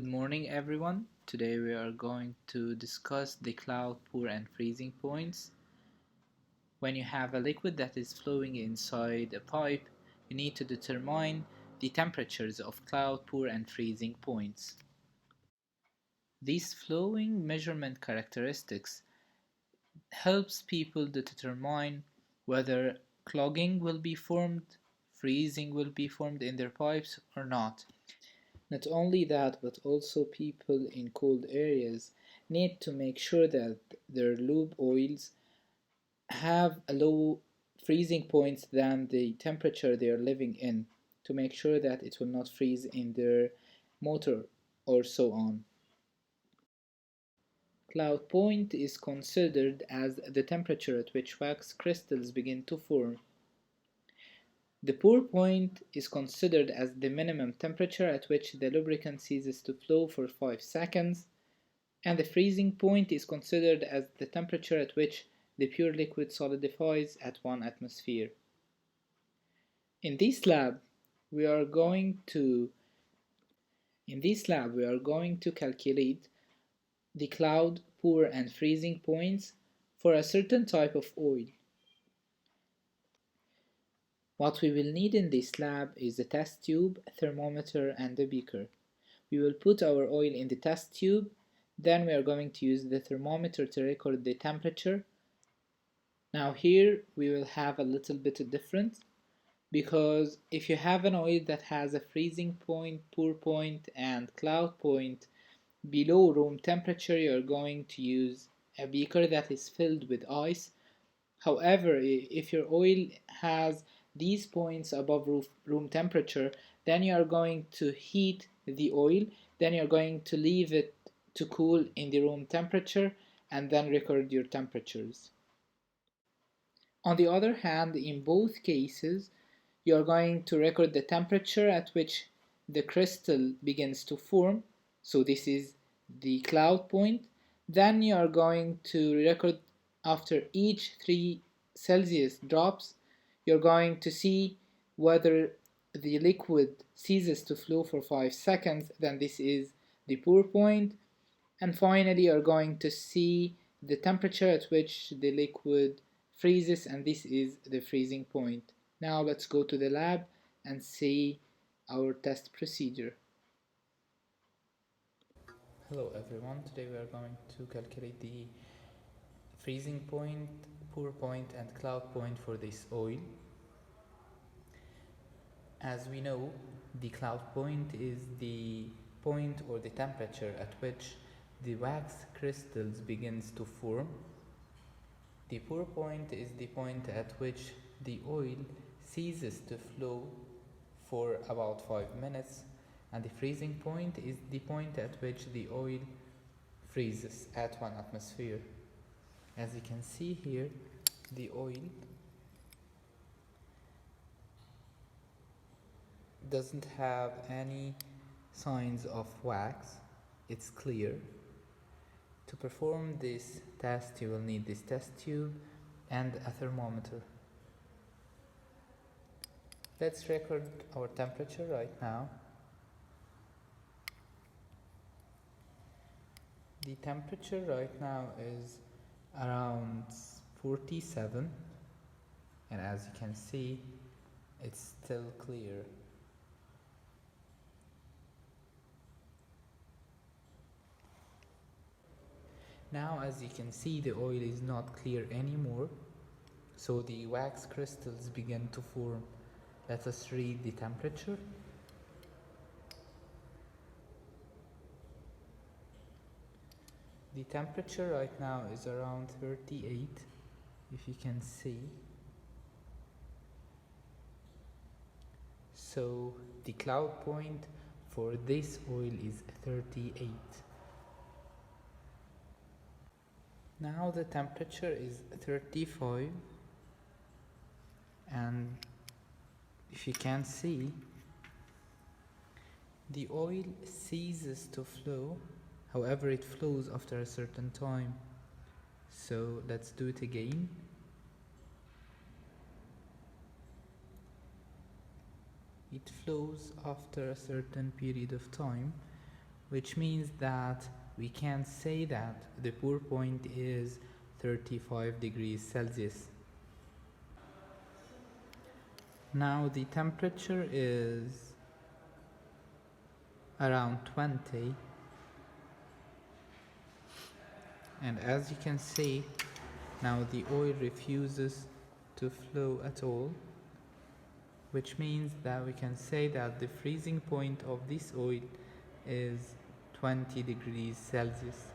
Good morning, everyone. Today we are going to discuss the cloud pour and freezing points. When you have a liquid that is flowing inside a pipe, you need to determine the temperatures of cloud pour and freezing points. These flowing measurement characteristics helps people to determine whether clogging will be formed, freezing will be formed in their pipes or not. Not only that, but also people in cold areas need to make sure that their lube oils have a low freezing point than the temperature they are living in to make sure that it will not freeze in their motor or so on. Cloud point is considered as the temperature at which wax crystals begin to form. The pour point is considered as the minimum temperature at which the lubricant ceases to flow for 5 seconds, and the freezing point is considered as the temperature at which the pure liquid solidifies at 1 atmosphere. In this lab, we are going to calculate the cloud, pour, and freezing points for a certain type of oil. What we will need in this lab is a test tube, a thermometer, and a beaker. We will put our oil in the test tube, then we are going to use the thermometer to record the temperature. Now here we will have a little bit of difference, because if you have an oil that has a freezing point, pour point, and cloud point below room temperature, you are going to use a beaker that is filled with ice. However, if your oil has these points above room temperature, then you are going to heat the oil, then you are going to leave it to cool in the room temperature, and then record your temperatures. On the other hand, in both cases, you are going to record the temperature at which the crystal begins to form, so this is the cloud point. Then you are going to record after each 3 Celsius drops, you're going to see whether the liquid ceases to flow for 5 seconds, then this is the pour point. And finally, you're going to see the temperature at which the liquid freezes, and this is the freezing point. Now let's go to the lab and see our test procedure. Hello everyone, today we are going to calculate the freezing point, pour point, and cloud point for this oil. As we know, the cloud point is the point or the temperature at which the wax crystals begins to form. The pour point is the point at which the oil ceases to flow for about 5 minutes, and the freezing point is the point at which the oil freezes at 1 atmosphere. As you can see here, the oil doesn't have any signs of wax, it's clear. To perform this test, you will need this test tube and a thermometer. Let's record our temperature right now. The temperature right now is around 47, and as you can see, it's still clear. Now, as you can see, the oil is not clear anymore, so the wax crystals begin to form. Let us read the temperature. The temperature right now is around 38, if you can see. So the cloud point for this oil is 38. Now the temperature is 35, and if you can see, the oil ceases to flow. However, it flows after a certain time. So let's do it again. It flows after a certain period of time, which means that we can say that the pour point is 35 degrees Celsius. Now the temperature is around 20, and as you can see, now the oil refuses to flow at all, which means that we can say that the freezing point of this oil is 20 degrees Celsius.